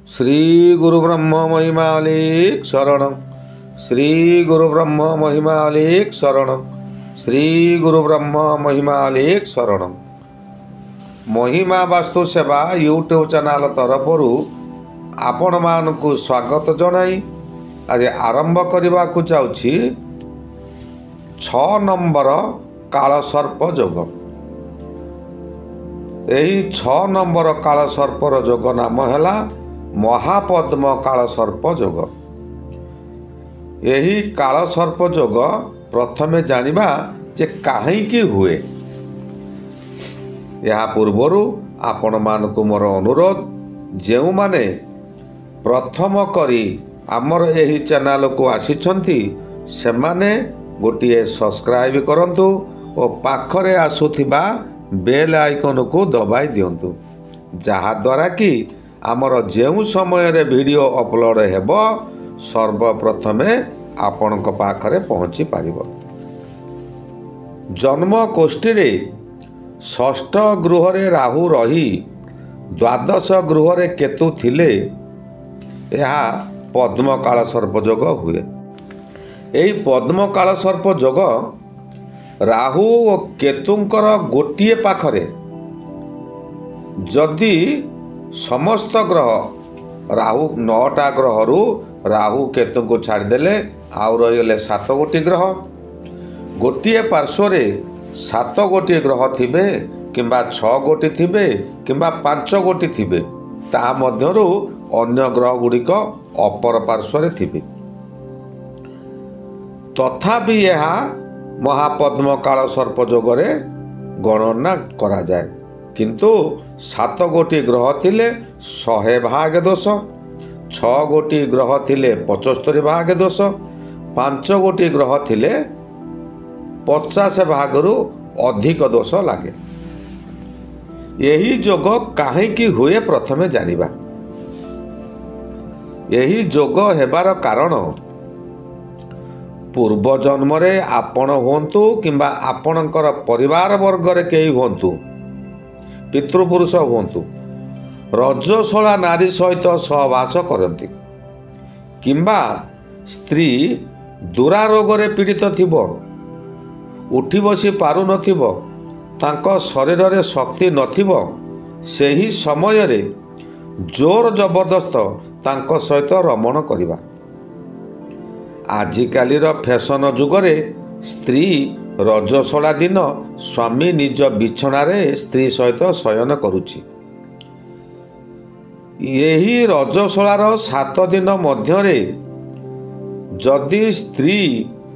श्री गुरु ब्रह्म महिमालिक शरण। श्री गुरु ब्रह्म महिमालिक शरण। श्री गुरु ब्रह्म महिमालिक शरण। महिमा वास्तु सेवा यूट्यूब चैनल तरफर आपण मानकु स्वागत जनाई आज आरंभ करने को जाऊँगी 6 नंबर काल सर्प जोग। यही 6 नंबर काल सर्पर जोग नाम है महापद्म काल सर्प जोग। यही काल सर्प जोग प्रथमे जानिबा जे काहेकि हुए। या पूर्वर आपण मानकु मोर अनुरोध जेउ माने प्रथम करी आमर यही चैनल को आसीछंती से माने गोटिए सब्सक्राइब करंतु और पाखरे आसुथिबा बेल आइकन को दबाई दियंतु जहा द्वारा कि आमर जेउ समय रे वीडियो अपलोड हेबो सर्वप्रथमे आपणक पाखरे पहुँची पारिबो। जन्म कोष्ठी रे 6ठ गृह रे राहु रही 12 गृह रे केतु थिले यह पद्म काल सर्प जोग हुए। यही पद्म काल सर्प जोग राहु और केतुंकर गोटिए पाखरे जदि समस्त ग्रह राहु 9टा ग्रह राहु केतु को छाड़देले आउ रहीगले 7 गोटी ग्रह गोटिए पार्श्व 7 गोटी ग्रह थिबे किंबा 6 गोटी थिबे किंबा 5 गोटी थिबे ता मध्यरु अन्य ग्रह गुड़िक अपर पार्श्व थिबे तथापि यह महापद्म काल सर्प जोगरे गणना करा जाए। किंतु 7 गोटी ग्रह थिले 100 भाग दोष 6 गोटी ग्रह थिले 75 भाग दोष 5 गोटी ग्रह थिले 50 भागरु अधिक दोष लागे। यही जोग काहेकि हुए प्रथमे जानिबा। यही जोग हेबार कारण पूर्व जन्म रे आपण होंतु किंबा आपणकर परिवार वर्ग रे केही होंतु पितृपुरुष होंतु रजस्वला नारी सहित सहवास करती किंबा स्त्री दुरारोग रे पीड़ित थिबो उठी बसी पारु नथिबो तांको शरीर रे शक्ति नथिबो सेही समय रे जोर जबरदस्त तांको सहित रमण करिबा। आजिकालीर फैशन जुगरे स्त्री रजस्वला दिन स्वामी निज बिछणारे स्त्री सहित शयन करुछि। यही रजस्वलार 7 दिन मध्यरे जदि स्त्री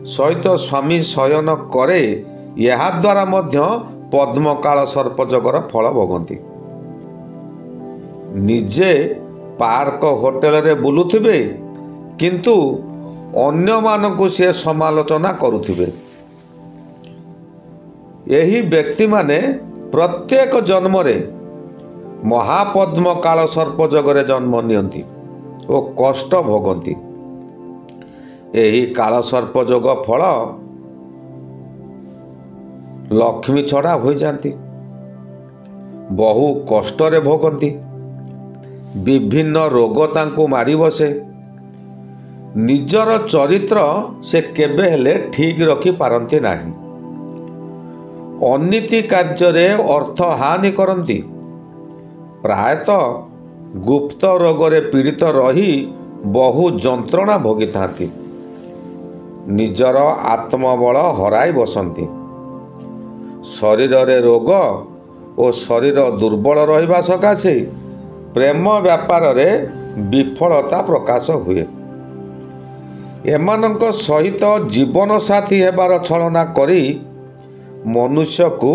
सहित स्वामी शयन करे या द्वारा मध्य पद्म काल सर्प जोगर फल भोगंती। निजे पार्क होटेल रे बुलुथिबे किंतु अन्य मानकु से समालोचना करुथिबे। यही व्यक्ति माने प्रत्येक जन्म रे महापद्म काल सर्प जोगरे जन्म नियंती और कष्ट भोगंती। यही काल सर्प जोग फल लक्ष्मी छड़ा हो जाती बहु कष्ट रे भोगंती विभिन्न रोग तांको मारी बसे निजर चरित्र से केबे हेले ठीक रखी पारंती नाही अनीति कार्य रे अर्थ हानि करंती प्रायतः गुप्त रोग रे पीड़ित रही बहु जंत्रणा भोगी थांती निजर आत्मबल हराई बसंती शरीर रे रोग और शरीर दुर्बल रहिबा सकाशे प्रेम व्यापार रे विफलता प्रकाश हुए। एमानंक सहित जीवन साथी हेबार छलना करी मनुष्य को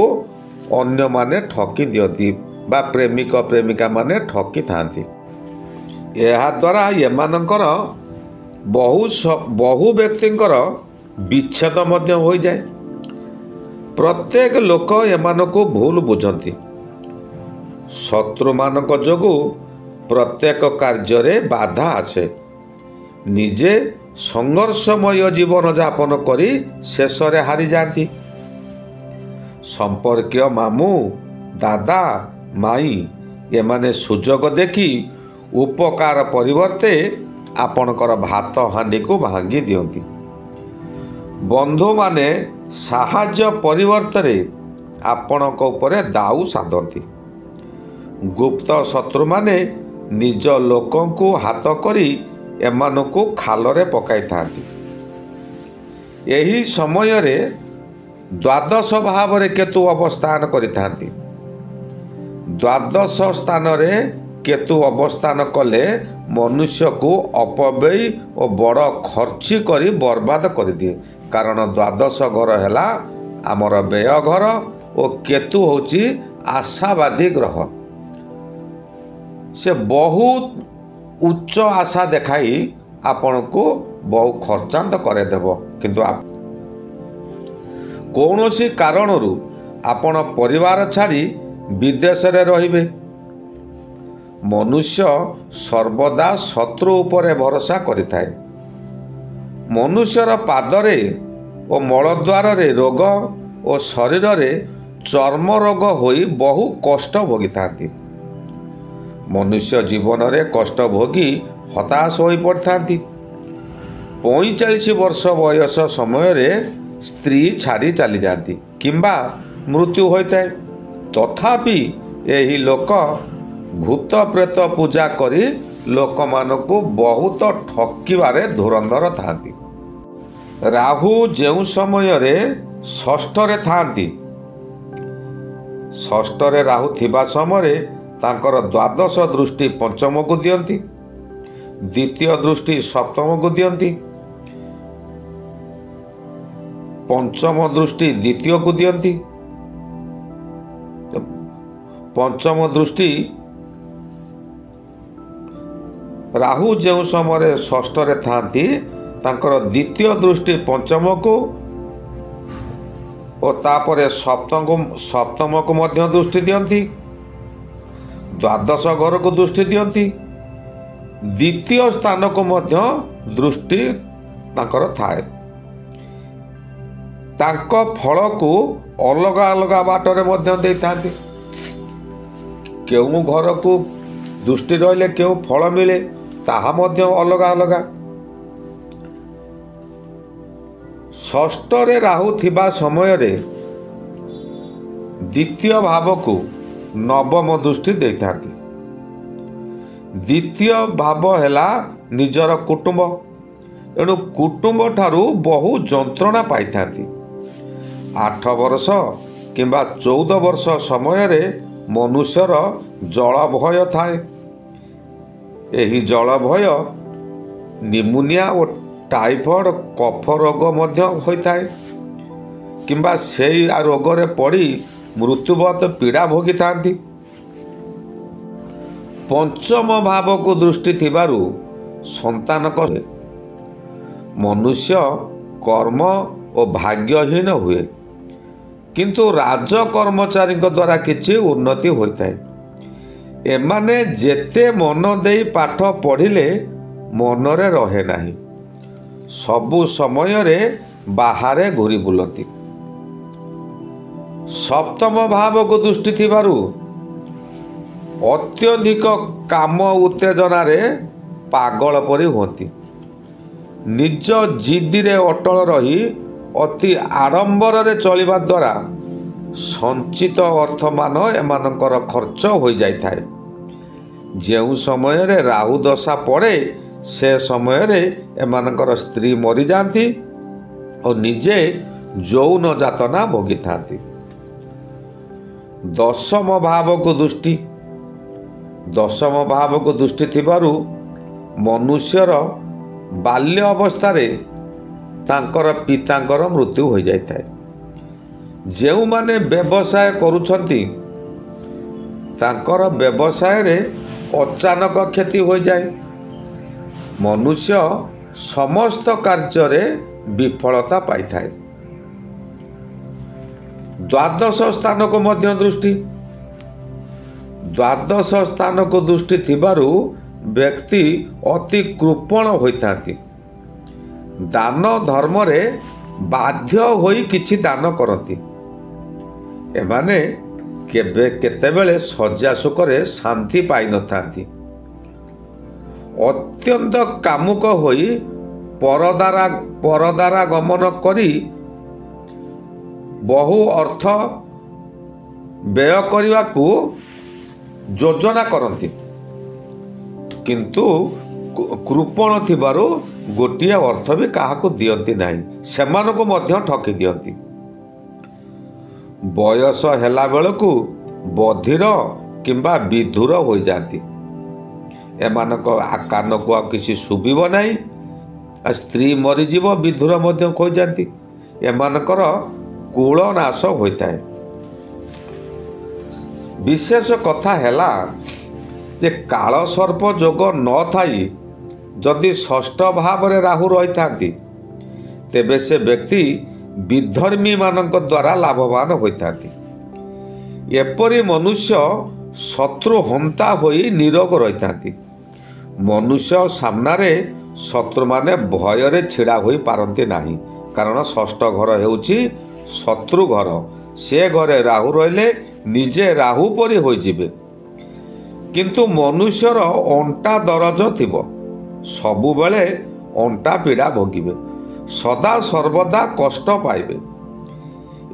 अन्य माने ठकी दियती बा प्रेमिक प्रेमिका माने ठकी थांती। यह द्वारा एमानंकर बहु व्यक्तिंकर विच्छेद मध्य हो जाए। प्रत्येक लोक एमानकु भूल बुझंती शत्रु मानक जोगु प्रत्येक कार्य रे बाधा आसे निजे संघर्षमय जीवन यापन करी शेष रे हारी जाती। संपर्कीय मामू दादा माई एमाने सुजोग देखी ଉପକାର ପରିବର୍ତ୍ତେ ଆପଣଙ୍କର ଭାତ ହାଣ୍ଡିକୁ ଭାଙ୍ଗି ଦିଅନ୍ତି। ବନ୍ଧୁମାନେ ସାହାଯ୍ୟ ପରିବର୍ତ୍ତରେ ଆପଣଙ୍କ ଉପରେ ଦାଉ ସାଧନ୍ତି। ଗୁପ୍ତ ଶତ୍ରୁମାନେ ନିଜ ଲୋକଙ୍କୁ ହାତ କରି ଏମାନଙ୍କୁ ଖାଲରେ ପକାଇଥାନ୍ତି। ଏହି ସମୟରେ ଦ୍ୱାଦଶ ଭାବରେ କେତୁ ଅବସ୍ଥାନ କରିଥାନ୍ତି। ଦ୍ୱାଦଶ ସ୍ଥାନରେ କେତୁ ଅବସ୍ଥାନ କଲେ ମନୁଷ୍ୟକୁ ଅପବ୍ୟୟୀ ଓ ବଡ଼ ଖର୍ଚ୍ଚ କରି ବର୍ବାଦ କରିଦିଏ। କାରଣ ଦ୍ୱାଦଶ ଘର ହେଲା ଆମର ବ୍ୟୟ ଘର ଓ କେତୁ ହେଉଛି ଆଶାବାଦୀ ଗ୍ରହ। ସେ ବହୁତ ଉଚ୍ଚ ଆଶା ଦେଖାଇ ଆପଣଙ୍କୁ ବହୁ ଖର୍ଚ୍ଚାନ୍ତ କରାଇଦେବ। କିନ୍ତୁ କୌଣସି କାରଣରୁ ଆପଣ ପରିବାର ଛାଡ଼ି ବିଦେଶରେ ରହିବେ। ମନୁଷ୍ୟ ସର୍ବଦା ଶତ୍ରୁ ଉପରେ ଭରସା କରିଥାଏ। ମନୁଷ୍ୟର ପାଦରେ ଓ ମଳଦ୍ୱାରରେ ରୋଗ ଓ ଶରୀରରେ ଚର୍ମ ରୋଗ ହୋଇ ବହୁ କଷ୍ଟ ଭୋଗିଥାନ୍ତି। ମନୁଷ୍ୟ ଜୀବନରେ କଷ୍ଟ ଭୋଗି ହତାଶ ହୋଇପଡ଼ିଥାନ୍ତି। 45 ବର୍ଷ ବୟସ ସମୟରେ ସ୍ତ୍ରୀ ଛାଡ଼ି ଚାଲିଯାଆନ୍ତି କିମ୍ବା ମୃତ୍ୟୁ ହୋଇଥାଏ। ତଥାପି ଏହି ଲୋକ ଭୂତ ପ୍ରେତ ପୂଜା କରି ଲୋକମାନଙ୍କୁ ବହୁତ ଠକିବାରେ ଧୁରନ୍ଧର ଥାନ୍ତି। ରାହୁ ଯେଉଁ ସମୟରେ ଷଷ୍ଠରେ ଥାନ୍ତି, ଷଷ୍ଠରେ ରାହୁ ଥିବା ସମୟରେ ତାଙ୍କର ଦ୍ୱାଦଶ ଦୃଷ୍ଟି ପଞ୍ଚମକୁ ଦିଅନ୍ତି, ଦ୍ୱିତୀୟ ଦୃଷ୍ଟି ସପ୍ତମକୁ ଦିଅନ୍ତି, ପଞ୍ଚମ ଦୃଷ୍ଟି ଦ୍ୱିତୀୟକୁ ଦିଅନ୍ତି, ପଞ୍ଚମ ଦୃଷ୍ଟି ରାହୁ ଯେଉଁ ସମୟରେ ଷଷ୍ଠରେ ଥାନ୍ତି ତାଙ୍କର ଦ୍ୱିତୀୟ ଦୃଷ୍ଟି ପଞ୍ଚମକୁ ଓ ତାପରେ ସପ୍ତମକୁ ମଧ୍ୟ ଦୃଷ୍ଟି ଦିଅନ୍ତି, ଦ୍ୱାଦଶ ଘରକୁ ଦୃଷ୍ଟି ଦିଅନ୍ତି, ଦ୍ୱିତୀୟ ସ୍ଥାନକୁ ମଧ୍ୟ ଦୃଷ୍ଟି ତାଙ୍କର ଥାଏ। ତାଙ୍କ ଫଳକୁ ଅଲଗା ଅଲଗା ବାଟରେ ମଧ୍ୟ ଦେଇଥାନ୍ତି। କେଉଁ ଘରକୁ ଦୃଷ୍ଟି ରହିଲେ କେଉଁ ଫଳ ମିଳେ ତାହା ମଧ୍ୟ ଅଲଗା ଅଲଗା। ଷଷ୍ଠରେ ରାହୁ ଥିବା ସମୟରେ ଦ୍ୱିତୀୟ ଭାବକୁ ନବମ ଦୃଷ୍ଟି ଦେଇଥାନ୍ତି। ଦ୍ୱିତୀୟ ଭାବ ହେଲା ନିଜର କୁଟୁମ୍ବ। ଏଣୁ କୁଟୁମ୍ବ ଠାରୁ ବହୁ ଯନ୍ତ୍ରଣା ପାଇଥାନ୍ତି। 8 ବର୍ଷ କିମ୍ବା 14 ବର୍ଷ ସମୟରେ ମନୁଷ୍ୟର ଜଳ ଭୟ ଥାଏ। ଏହି ଜଳ ଭୟ ନିମୋନିଆ ଓ ଟାଇଫଏଡ୍ କଫ ରୋଗ ମଧ୍ୟ ହୋଇଥାଏ କିମ୍ବା ସେହି ରୋଗରେ ପଡ଼ି ମୃତ୍ୟୁବତ ପୀଡ଼ା ଭୋଗିଥାନ୍ତି। ପଞ୍ଚମ ଭାବକୁ ଦୃଷ୍ଟି ଥିବାରୁ ସନ୍ତାନ କରେ। ମନୁଷ୍ୟ କର୍ମ ଓ ଭାଗ୍ୟହୀନ ହୁଏ, କିନ୍ତୁ ରାଜକର୍ମଚାରୀଙ୍କ ଦ୍ୱାରା କିଛି ଉନ୍ନତି ହୋଇଥାଏ। ଏମାନେ ଯେତେ ମନ ଦେଇ ପାଠ ପଢ଼ିଲେ ମନରେ ରହେ ନାହିଁ, ସବୁ ସମୟରେ ବାହାରେ ଘୁରି ବୁଲନ୍ତି। ସପ୍ତମ ଭାବକୁ ଦୃଷ୍ଟି ଥିବାରୁ ଅତ୍ୟଧିକ କାମ ଉତ୍ତେଜନାରେ ପାଗଳ ପରି ହୁଅନ୍ତି। ନିଜ ଜିଦିରେ ଅଟଳ ରହି ଅତି ଆଡ଼ମ୍ବରରେ ଚଳିବା ଦ୍ୱାରା ସଞ୍ଚିତ ଅର୍ଥମାନ ଏମାନଙ୍କର ଖର୍ଚ୍ଚ ହୋଇଯାଇଥାଏ। ଯେଉଁ ସମୟରେ ରାହୁ ଦଶା ପଡ଼େ ସେ ସମୟରେ ଏମାନଙ୍କର ସ୍ତ୍ରୀ ମରିଯାଆନ୍ତି ଓ ନିଜେ ଯୌନ ଯାତନା ଭୋଗିଥାନ୍ତି। ଦଶମ ଭାବକୁ ଦୃଷ୍ଟି ଥିବାରୁ ମନୁଷ୍ୟର ବାଲ୍ୟ ଅବସ୍ଥାରେ ତାଙ୍କର ପିତାଙ୍କର ମୃତ୍ୟୁ ହୋଇଯାଇଥାଏ। ଯେଉଁମାନେ ବ୍ୟବସାୟ କରୁଛନ୍ତି ତାଙ୍କର ବ୍ୟବସାୟରେ ଅଚାନକ କ୍ଷତି ହୋଇଯାଏ। ମନୁଷ୍ୟ ସମସ୍ତ କାର୍ଯ୍ୟରେ ବିଫଳତା ପାଇଥାଏ। ଦ୍ୱାଦଶ ସ୍ଥାନକୁ ମଧ୍ୟ ଦ୍ୱାଦଶ ସ୍ଥାନକୁ ଦୃଷ୍ଟି ଥିବାରୁ ବ୍ୟକ୍ତି ଅତି କୃପଣ ହୋଇଥାନ୍ତି। ଦାନ ଧର୍ମରେ ବାଧ୍ୟ ହୋଇ କିଛି ଦାନ କରନ୍ତି। ଏମାନେ କେତେବେଳେ ଶଯ୍ୟା ସୁଖରେ ଶାନ୍ତି ପାଇନଥାନ୍ତି। ଅତ୍ୟନ୍ତ କାମୁକ ହୋଇ ପରଦାରା ଗମନ କରି ବହୁ ଅର୍ଥ ବ୍ୟୟ କରିବାକୁ ଯୋଜନା କରନ୍ତି, କିନ୍ତୁ କୃପଣ ଥିବାରୁ ଗୋଟିଏ ଅର୍ଥ ବି କାହାକୁ ଦିଅନ୍ତି ନାହିଁ, ସେମାନଙ୍କୁ ମଧ୍ୟ ଠକି ଦିଅନ୍ତି। ବୟସ ହେଲା ବେଳକୁ ବଧିର କିମ୍ବା ବିଧୁର ହୋଇଯାଆନ୍ତି। ଏମାନଙ୍କ କାନକୁ ଆଉ କିଛି ଶୁଭିବ ନାହିଁ। ସ୍ତ୍ରୀ ମରିଯିବ, ବିଧୁର ମଧ୍ୟ ହୋଇଯାଆନ୍ତି। ଏମାନଙ୍କର କୁଳ ନାଶ ହୋଇଥାଏ। ବିଶେଷ କଥା ହେଲା ଯେ କାଳ ସର୍ପ ଯୋଗ ନଥାଇ ଯଦି ଷଷ୍ଠ ଭାବରେ ରାହୁ ରହିଥାନ୍ତି, ତେବେ ସେ ବ୍ୟକ୍ତି ବିଧର୍ମୀମାନଙ୍କ ଦ୍ୱାରା ଲାଭବାନ ହୋଇଥାନ୍ତି। ଏପରି ମନୁଷ୍ୟ ଶତ୍ରୁ ହନ୍ତା ହୋଇ ନିରୋଗ ରହିଥାନ୍ତି। ମନୁଷ୍ୟ ସାମ୍ନାରେ ଶତ୍ରୁମାନେ ଭୟରେ ଛିଡ଼ା ହୋଇପାରନ୍ତି ନାହିଁ, କାରଣ ଷଷ୍ଠ ଘର ହେଉଛି ଶତ୍ରୁ ଘର। ସେ ଘରେ ରାହୁ ରହିଲେ ନିଜେ ରାହୁ ପରି ହୋଇଯିବେ। କିନ୍ତୁ ମନୁଷ୍ୟର ଅଣ୍ଟା ଦରଜ ଥିବ, ସବୁବେଳେ ଅଣ୍ଟା ପୀଡ଼ା ଭୋଗିବେ, ସଦା ସର୍ବଦା କଷ୍ଟ ପାଇବେ।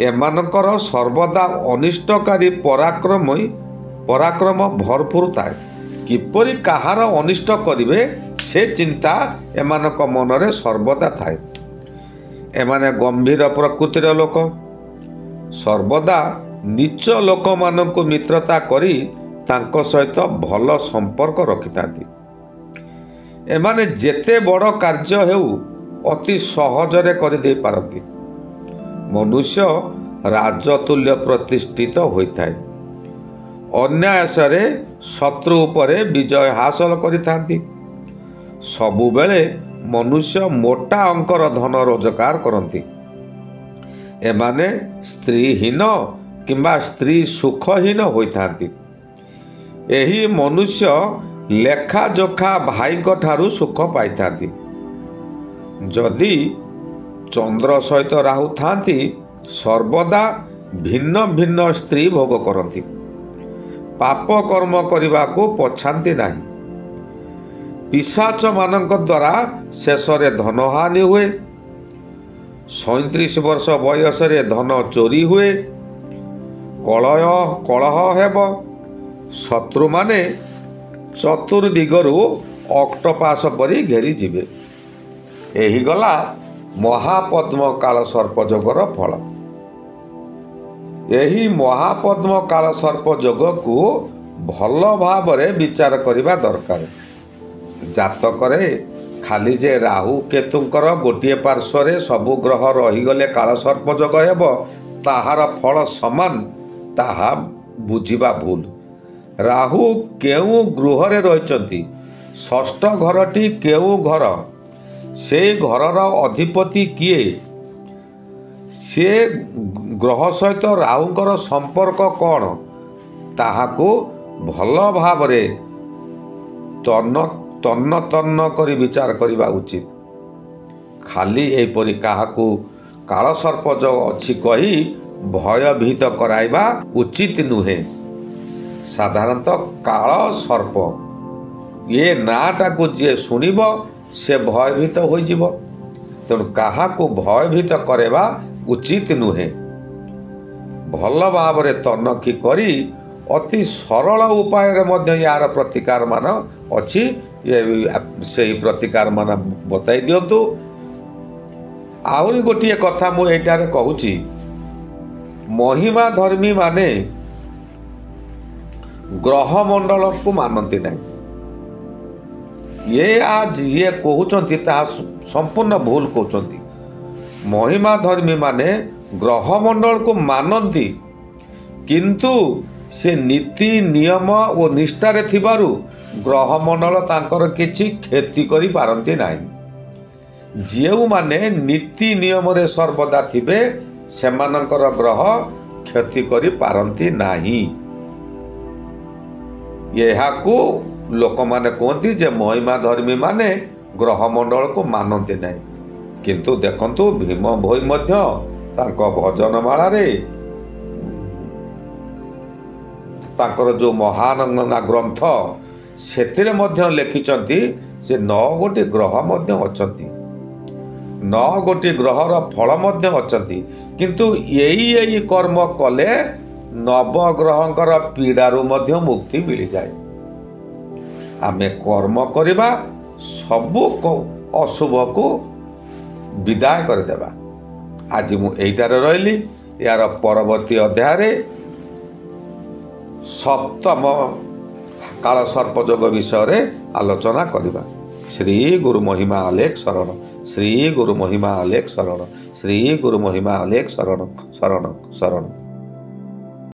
ଏମାନଙ୍କର ସର୍ବଦା ଅନିଷ୍ଟକାରୀ ପରାକ୍ରମ ଭରପୁର ଥାଏ। କିପରି କାହାର ଅନିଷ୍ଟ କରିବେ ସେ ଚିନ୍ତା ଏମାନଙ୍କ ମନରେ ସର୍ବଦା ଥାଏ। ଏମାନେ ଗମ୍ଭୀର ପ୍ରକୃତିର ଲୋକ, ସର୍ବଦା ନୀଚ ଲୋକମାନଙ୍କୁ ମିତ୍ରତା କରି ତାଙ୍କ ସହିତ ଭଲ ସମ୍ପର୍କ ରଖିଥାନ୍ତି। ଏମାନେ ଯେତେ ବଡ଼ କାର୍ଯ୍ୟ ହେଉ ଅତି ସହଜରେ କରିଦେଇ ପାରନ୍ତି। ମନୁଷ୍ୟ ରାଜତୁଲ୍ୟ ପ୍ରତିଷ୍ଠିତ ହୋଇଥାଏ। ଅନ୍ୟାୟସରେ ଶତ୍ରୁ ଉପରେ ବିଜୟ ହାସଲ କରିଥାନ୍ତି। ସବୁବେଳେ ମନୁଷ୍ୟ ମୋଟା ଅଙ୍କର ଧନ ରୋଜଗାର କରନ୍ତି। ଏମାନେ ସ୍ତ୍ରୀହୀନ କିମ୍ବା ସ୍ତ୍ରୀ ସୁଖହୀନ ହୋଇଥାନ୍ତି। ଏହି ମନୁଷ୍ୟ ଲେଖାଯୋଖା ଭାଇଙ୍କ ଠାରୁ ସୁଖ ପାଇଥାନ୍ତି। ଯଦି ଚନ୍ଦ୍ର ସହିତ ରାହୁ ଥାନ୍ତି, ସର୍ବଦା ଭିନ୍ନ ଭିନ୍ନ ସ୍ତ୍ରୀ ଭୋଗ କରନ୍ତି। ପାପ କର୍ମ କରିବାକୁ ପଛାନ୍ତି ନାହିଁ। ପିଶାଚମାନଙ୍କ ଦ୍ୱାରା ଶେଷରେ ଧନହାନି ହୁଏ। 37 ବର୍ଷ ବୟସରେ ଧନ ଚୋରି ହୁଏ। କଳହ ହେବ। ଶତ୍ରୁମାନେ ଚତୁର୍ଦିଗରୁ ଅକ୍ଟୋପାସ ପରି ଘେରିଯିବେ। ଏହି ଗଲା ମହାପଦ୍ମ କାଳ ସର୍ପ ଯୋଗର ଫଳ। ଏହି ମହାପଦ୍ମ କାଳ ସର୍ପ ଯୋଗକୁ ଭଲ ଭାବରେ ବିଚାର କରିବା ଦରକାର। ଜାତକରେ ଖାଲି ଯେ ରାହୁ କେତୁଙ୍କର ଗୋଟିଏ ପାର୍ଶ୍ୱରେ ସବୁ ଗ୍ରହ ରହିଗଲେ କାଳ ସର୍ପ ଯୋଗ ହେବ, ତାହାର ଫଳ ସମାନ, ତାହା ବୁଝିବା ଭୁଲ। ରାହୁ କେଉଁ ଗୃହରେ ରହିଛନ୍ତି, ଷଷ୍ଠ ଘରଟି କେଉଁ ଘର, ସେଇ ଘରର ଅଧିପତି କିଏ, ସେ ଗ୍ରହ ସହିତ ରାହୁଙ୍କର ସମ୍ପର୍କ କ'ଣ, ତାହାକୁ ଭଲ ଭାବରେ ତନ୍ନ କରି ବିଚାର କରିବା ଉଚିତ। ଖାଲି ଏହିପରି କାହାକୁ କାଳ ସର୍ପ ଯୋଗ ଅଛି କହି ଭୟଭୀତ କରାଇବା ଉଚିତ ନୁହେଁ। ସାଧାରଣତଃ କାଳ ସର୍ପ ଏ ନାଁଟାକୁ ଯିଏ ଶୁଣିବ ସେ ଭୟଭୀତ ହୋଇଯିବ। ତେଣୁ କାହାକୁ ଭୟଭୀତ କରାଇବା ଉଚିତ ନୁହେଁ। ଭଲ ଭାବରେ ତନଖି କରି ଅତି ସରଳ ଉପାୟରେ ମଧ୍ୟ ଏହାର ପ୍ରତିକାର ମାନ ଅଛି। ସେହି ପ୍ରତିକାର ମାନ ବତାଇ ଦିଅନ୍ତୁ। ଆହୁରି ଗୋଟିଏ କଥା ମୁଁ ଏଇଟାରେ କହୁଛି, ମହିମା ଧର୍ମୀ ମାନେ ଗ୍ରହମଣ୍ଡଳକୁ ମାନନ୍ତି ନାହିଁ। ଯିଏ କହୁଛନ୍ତି ତାହା ସମ୍ପୂର୍ଣ୍ଣ ଭୁଲ କହୁଛନ୍ତି। ମହିମା ଧର୍ମୀ ମାନେ ଗ୍ରହମଣ୍ଡଳକୁ ମାନନ୍ତି, କିନ୍ତୁ ସେ ନୀତି ନିୟମ ଓ ନିଷ୍ଠାରେ ଥିବାରୁ ଗ୍ରହମଣ୍ଡଳ ତାଙ୍କର କିଛି କ୍ଷତି କରିପାରନ୍ତି ନାହିଁ। ଯେଉଁମାନେ ନୀତି ନିୟମରେ ସର୍ବଦା ଥିବେ ସେମାନଙ୍କର ଗ୍ରହ କ୍ଷତି କରିପାରନ୍ତି ନାହିଁ। ଏହାକୁ ଲୋକମାନେ କୁହନ୍ତି ଯେ ମହିମା ଧର୍ମୀ ମାନେ ଗ୍ରହମଣ୍ଡଳକୁ ମାନନ୍ତି ନାହିଁ। କିନ୍ତୁ ଦେଖନ୍ତୁ, ଭୀମ ଭୋଇ ମଧ୍ୟ ତାଙ୍କ ଭଜନମାଳାରେ ତାଙ୍କର ଯେଉଁ ମହାନଙ୍ଗା ଗ୍ରନ୍ଥ ସେଥିରେ ମଧ୍ୟ ଲେଖିଛନ୍ତି ସେ 9 ଗ୍ରହ ମଧ୍ୟ ଅଛନ୍ତି, 9 ଗ୍ରହର ଫଳ ମଧ୍ୟ ଅଛନ୍ତି। କିନ୍ତୁ ଏଇ କର୍ମ କଲେ ନବଗ୍ରହଙ୍କର ପୀଡ଼ାରୁ ମଧ୍ୟ ମୁକ୍ତି ମିଳିଯାଏ। ଆମେ କର୍ମ କରିବା, ସବୁ ଅଶୁଭକୁ ବିଦାୟ କରିଦେବା। ଆଜି ମୁଁ ଏଇଟାରେ ରହିଲି। ଏହାର ପରବର୍ତ୍ତୀ ଅଧ୍ୟାୟରେ ସପ୍ତମ କାଳ ସର୍ପଯୋଗ ବିଷୟରେ ଆଲୋଚନା କରିବା। ଶ୍ରୀ ଗୁରୁ ମହିମା ଅଲେଖ ଶରଣ, ଶ୍ରୀ ଗୁରୁ ମହିମା ଅଲେଖ ଶରଣ, ଶ୍ରୀ ଗୁରୁ ମହିମା ଅଲେଖ ଶରଣ, ଶରଣ ଶରଣ।